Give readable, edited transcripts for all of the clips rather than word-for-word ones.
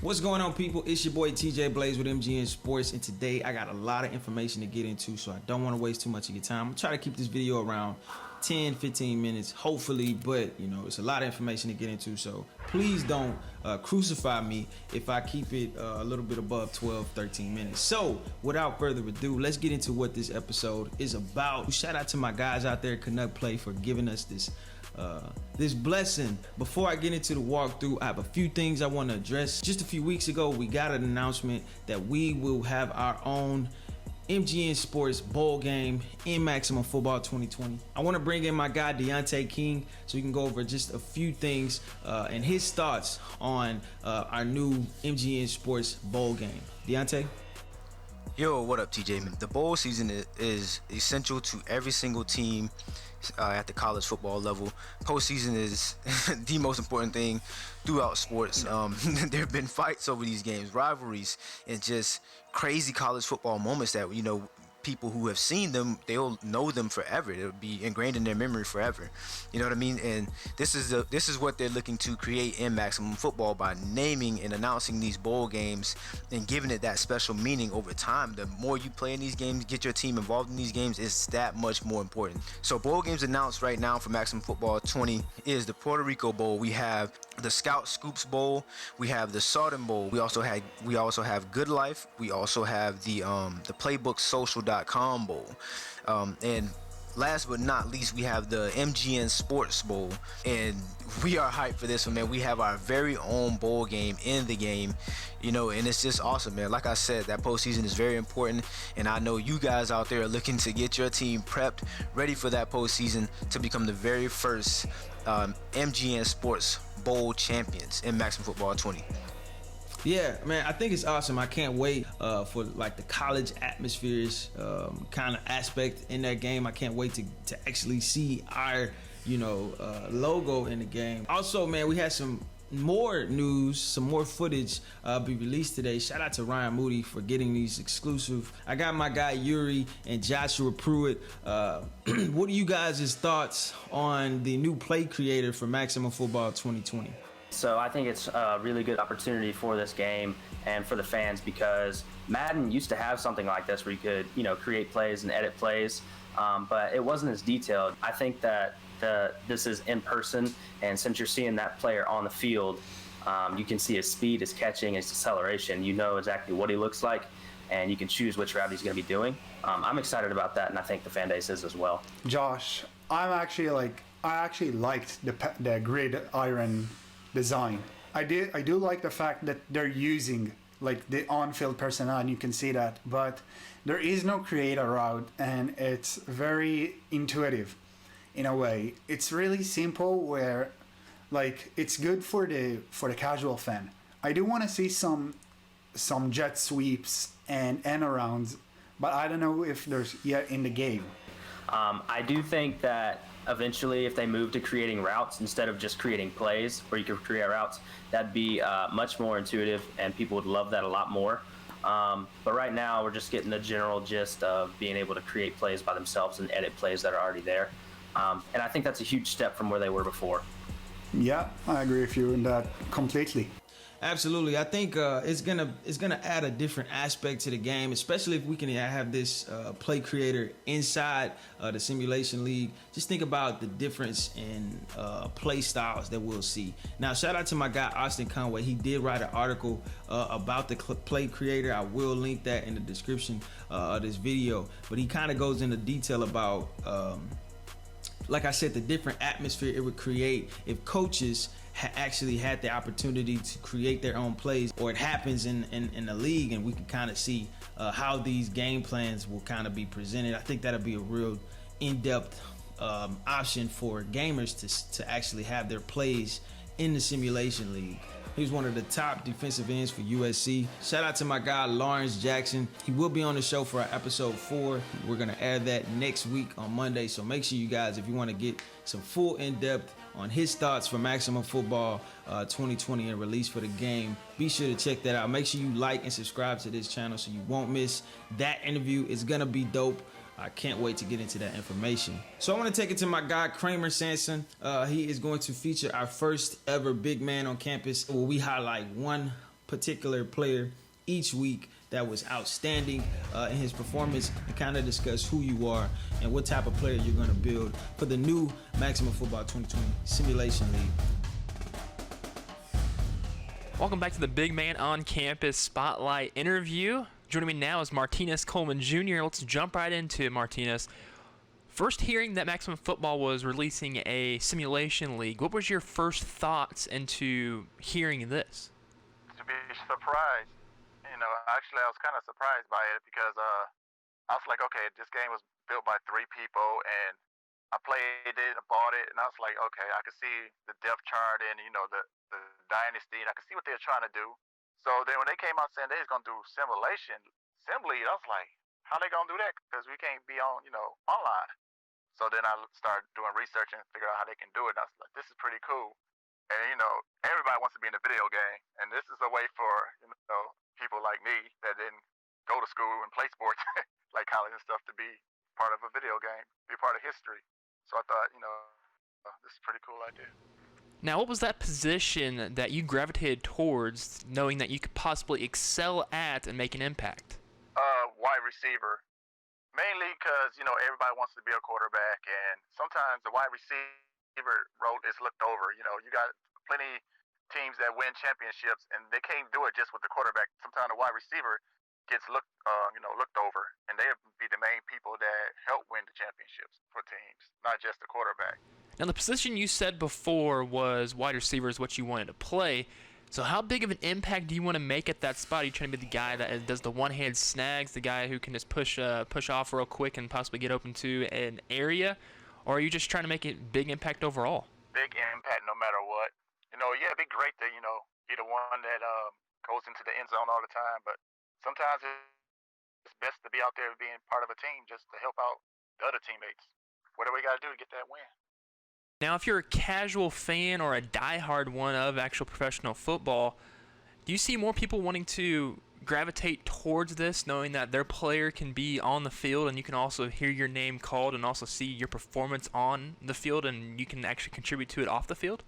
What's going on, people? It's your boy TJ Blaze with MFN Sports, and today I got a lot of information to get into, so I don't want to waste too much of your time. I'm gonna try to keep this video around 10-15 minutes, hopefully, but you know, it's a lot of information to get into, so please don't crucify me if I keep it a little bit above 12-13 minutes. So without further ado, let's get into what this episode is about. Shout out to my guys out there at Canuck Play for giving us this blessing. Before I get into the walkthrough, I have a few things I want to address. Just a few weeks ago, we got an announcement that we will have our own MFN Sports Bowl game in Maximum Football 2020. I want to bring in my guy Deontay King so we can go over just a few things and his thoughts on our new MFN Sports Bowl game. Deontay? Yo, what up, TJ? The bowl season is essential to every single team at the college football level. Postseason is the most important thing throughout sports. There have been fights over these games, rivalries, and just crazy college football moments that, you know, people who have seen them, they'll know them forever. It'll be ingrained in their memory forever. You know what I mean? And this is what they're looking to create in Maximum Football by naming and announcing these bowl games and giving it that special meaning over time. The more you play in these games, get your team involved in these games, it's that much more important. So bowl games announced right now for Maximum Football 20 is the Puerto Rico Bowl. We have the Scout Scoops Bowl. We have the Southern Bowl. We also have Good Life. We also have the PlaybookSocial.com Bowl. And last but not least, we have the MFN Sports Bowl, and we are hyped for this one, man. We have our very own bowl game in the game, you know, and it's just awesome, man. Like I said, that postseason is very important, and I know you guys out there are looking to get your team prepped, ready for that postseason to become the very first MFN Sports Bowl champions in Maximum Football 20. Yeah, man, I think it's awesome. I can't wait for like the college atmospheres kind of aspect in that game. I can't wait to actually see our, you know, logo in the game. Also, man, we had some more news, some more footage be released today. Shout out to Ryan Moody for getting these exclusive. I got my guy Yuri and Joshua Pruitt. What are you guys' thoughts on the new play creator for Maximum Football 2020? So I think it's a really good opportunity for this game and for the fans, because Madden used to have something like this where you could, you know, create plays and edit plays, but it wasn't as detailed. I think that this is in person, and since you're seeing that player on the field, you can see his speed, his catching, his acceleration. You know exactly what he looks like, and you can choose which route he's going to be doing. I'm excited about that, and I think the fan base is as well. Josh, I actually liked the gridiron design. I do like the fact that they're using like the on-field personnel, and you can see that, but there is no creator route, and it's very intuitive in a way. It's really simple, where like it's good for the casual fan. I do want to see some jet sweeps and end arounds, but I don't know if there's yet in the game. I do think that eventually, if they move to creating routes instead of just creating plays where you can create routes, that'd be much more intuitive, and people would love that a lot more. But right now, we're just getting the general gist of being able to create plays by themselves and edit plays that are already there. And I think that's a huge step from where they were before. Yeah, I agree with you in that completely. Absolutely. I think it's gonna add a different aspect to the game, especially if we can have this play creator inside the simulation league. Just think about the difference in play styles that we'll see. Now, shout out to my guy Austin Conway. He did write an article about the play creator. I will link that in the description of this video. But he kind of goes into detail about, like I said, the different atmosphere it would create if coaches actually had the opportunity to create their own plays, or it happens in the league, and we can kind of see how these game plans will kind of be presented. I think that'll be a real in-depth option for gamers to actually have their plays in the simulation league. He was one of the top defensive ends for USC. Shout out to my guy Lawrence Jackson. He will be on the show for our episode 4. We're gonna air that next week on Monday. So make sure you guys, if you want to get some full in-depth on his thoughts for Maximum Football 2020 and release for the game, be sure to check that out. Make sure you like and subscribe to this channel so you won't miss that interview. It's gonna be dope. I can't wait to get into that information. So I want to take it to my guy Kramer Sanson. He is going to feature our first ever big man on campus, where we highlight one particular player each week that was outstanding in his performance, and kind of discuss who you are and what type of player you're going to build for the new Maximum Football 2020 Simulation League. Welcome back to the Big Man on Campus Spotlight interview. Joining me now is Martinez Coleman Jr. Let's jump right into it, Martinez. First hearing that Maximum Football was releasing a simulation league, what was your first thoughts into hearing this? To be surprised, actually I was kind of surprised by it because I was like, okay, this game was built by 3 people, and I played it, I bought it, and I was like, okay, I could see the depth chart and the dynasty, and I could see what they were trying to do. So then when they came out saying they was gonna do sim league, I was like, how they gonna do that? Because we can't be on online. So then I started doing research and figure out how they can do it. And I was like, this is pretty cool. And everybody wants to be in a video game, and this is a way for people like me that didn't go to school and play sports like college and stuff to be part of a video game, be part of history. So I thought, this is a pretty cool idea. Now, what was that position that you gravitated towards, knowing that you could possibly excel at and make an impact? Wide receiver. Mainly because, everybody wants to be a quarterback, and sometimes the wide receiver role is looked over. You got plenty teams that win championships, and they can't do it just with the quarterback. Sometimes the wide receiver gets looked over, and they'll be the main people that help win the championships for teams, not just the quarterback. Now, the position you said before was wide receiver is what you wanted to play. So how big of an impact do you want to make at that spot? Are you trying to be the guy that does the one-hand snags, the guy who can just push off real quick and possibly get open to an area? Or are you just trying to make a big impact overall? Big impact no matter what. It'd be great to, be the one that goes into the end zone all the time. But sometimes it's best to be out there being part of a team just to help out the other teammates. Whatever we got to do to get that win. Now, if you're a casual fan or a diehard one of actual professional football, do you see more people wanting to gravitate towards this, knowing that their player can be on the field and you can also hear your name called and also see your performance on the field and you can actually contribute to it off the field?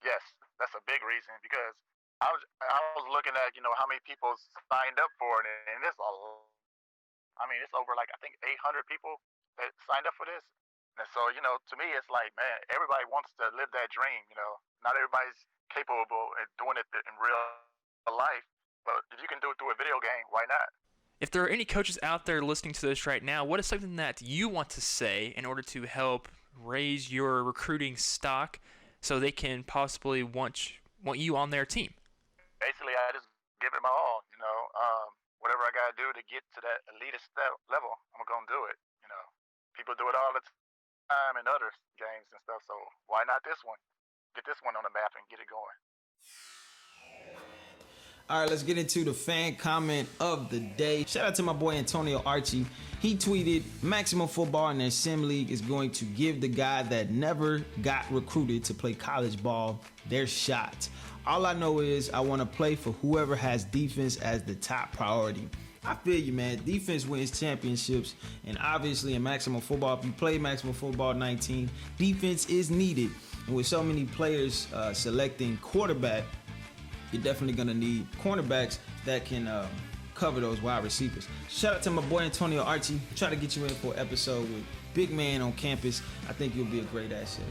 Yes, that's a big reason because I was looking at how many people signed up for it, and it's over I think 800 people that signed up for this. And so, to me, it's like, man, everybody wants to live that dream, Not everybody's capable of doing it in real life, but if you can do it through a video game, why not? If there are any coaches out there listening to this right now, what is something that you want to say in order to help raise your recruiting stock so they can possibly want you on their team? Basically, I just give it my all, whatever I got to do to get to that elitist level, I'm going to do it, People do it all the time in other games and stuff, so why not this one? Get this one on the map and get it going. All right, let's get into the fan comment of the day. Shout out to my boy Antonio Archie. He tweeted, Maximum Football in their Sim League is going to give the guy that never got recruited to play college ball their shot. All I know is I want to play for whoever has defense as the top priority. I feel you, man. Defense wins championships, and obviously in Maximum Football, if you play Maximum Football 19, defense is needed. And with so many players selecting quarterback, you're definitely going to need cornerbacks that can cover those wide receivers. Shout out to my boy Antonio Archie. Try to get you in for an episode with Big Man on Campus. I think you'll be a great asset.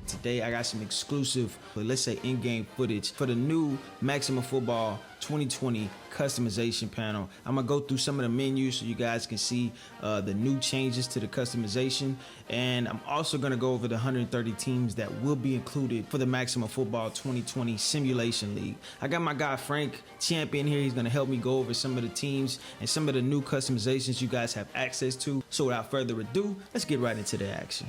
Today I got some exclusive, let's say in-game footage for the new Maximum Football 2020 customization panel. I'm gonna go through some of the menus so you guys can see the new changes to the customization, and I'm also gonna go over the 130 teams that will be included for the Maximum Football 2020 Simulation League. I got my guy Frank Champion here. He's gonna help me go over some of the teams and some of the new customizations you guys have access to. So without further ado, let's get right into the action.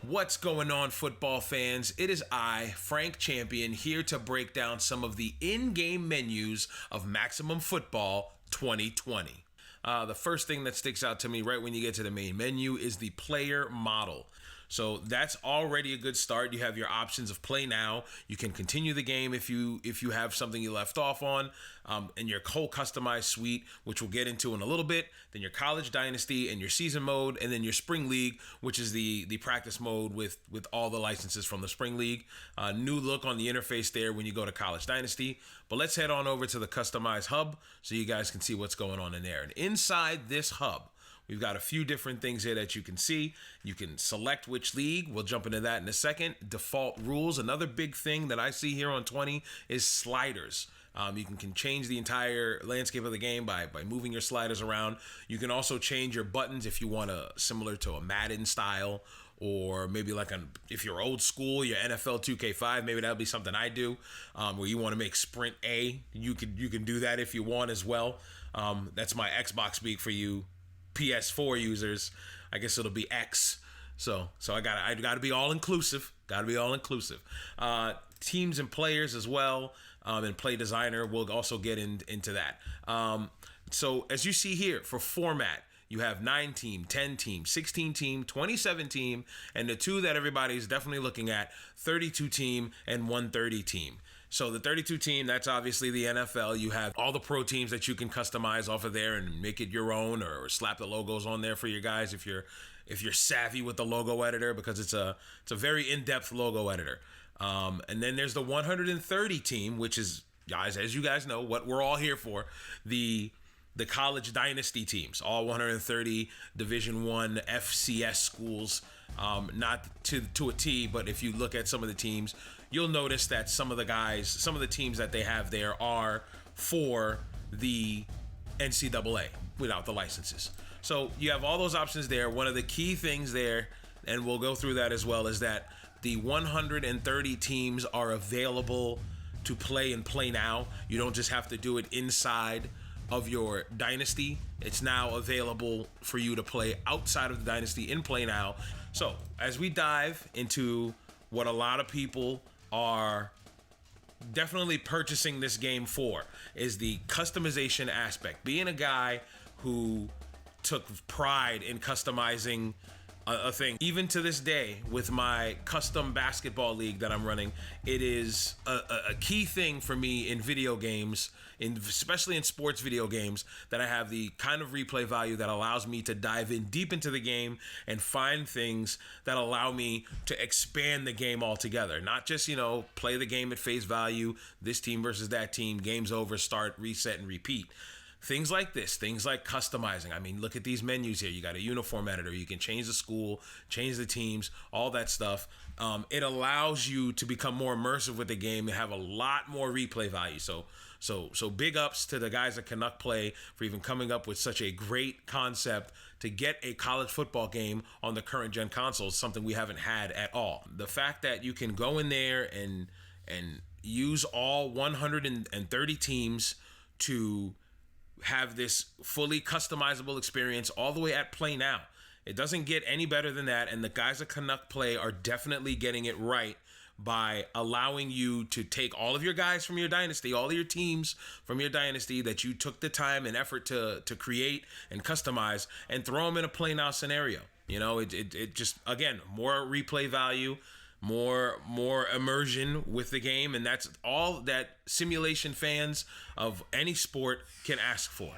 What's going on, football fans? It is I, Frank Champion, here to break down some of the in-game menus of Maximum Football 2020. The first thing that sticks out to me right when you get to the main menu is the player model. So that's already a good start. You have your options of play now. You can continue the game if you have something you left off on, and your whole customized suite, which we'll get into in a little bit. Then your college dynasty and your season mode, and then your spring league, which is the practice mode with all the licenses from the spring league. New look on the interface there when you go to college dynasty. But let's head on over to the customized hub so you guys can see what's going on in there. And inside this hub, we've got a few different things here that you can see. You can select which league. We'll jump into that in a second. Default rules. Another big thing that I see here on 20 is sliders. You can change the entire landscape of the game by moving your sliders around. You can also change your buttons if you want to, similar to a Madden style, or maybe if you're old school, your NFL 2K5, maybe that'll be something I do, where you want to make sprint A. You can do that if you want as well. That's my Xbox speak for you PS4 users. I guess it'll be X. So I gotta be all inclusive. Teams and players as well, and play designer. We'll also get into that. So as you see here for format, you have 9-team, 10-team, 16-team, 27-team, and the two that everybody's definitely looking at, 32-team and 130-team. So the 32 team, that's obviously the NFL. You have all the pro teams that you can customize off of there and make it your own, or slap the logos on there for your guys if you're savvy with the logo editor, because it's a very in-depth logo editor. And then there's the 130 team, which is, guys, as you guys know, what we're all here for, the college dynasty teams, all 130 Division I FCS schools. Not to a T, but if you look at some of the teams, you'll notice that some of the teams that they have there are for the NCAA without the licenses. So you have all those options there. One of the key things there, and we'll go through that as well, is that the 130 teams are available to play and play now. You don't just have to do it inside of your dynasty. It's now available for you to play outside of the dynasty in play now. So as we dive into what a lot of people are definitely purchasing this game for, is the customization aspect. Being a guy who took pride in customizing a thing, even to this day with my custom basketball league that I'm running, it is a key thing for me in video games, especially in sports video games, that I have the kind of replay value that allows me to dive in deep into the game and find things that allow me to expand the game altogether. Not just, play the game at face value, this team versus that team, game's over, start, reset, and repeat. Things like this, things like customizing. I mean, look at these menus here. You got a uniform editor. You can change the school, change the teams, all that stuff. It allows you to become more immersive with the game and have a lot more replay value. So big ups to the guys at Canuck Play for even coming up with such a great concept to get a college football game on the current gen consoles, something we haven't had at all. The fact that you can go in there and use all 130 teams to have this fully customizable experience all the way at play now. It doesn't get any better than that, and the guys at Canuck Play are definitely getting it right by allowing you to take all of your guys from your dynasty, all of your teams from your dynasty that you took the time and effort to create and customize, and throw them in a play now scenario. It just, again, more replay value, more immersion with the game, and that's all that simulation fans of any sport can ask for.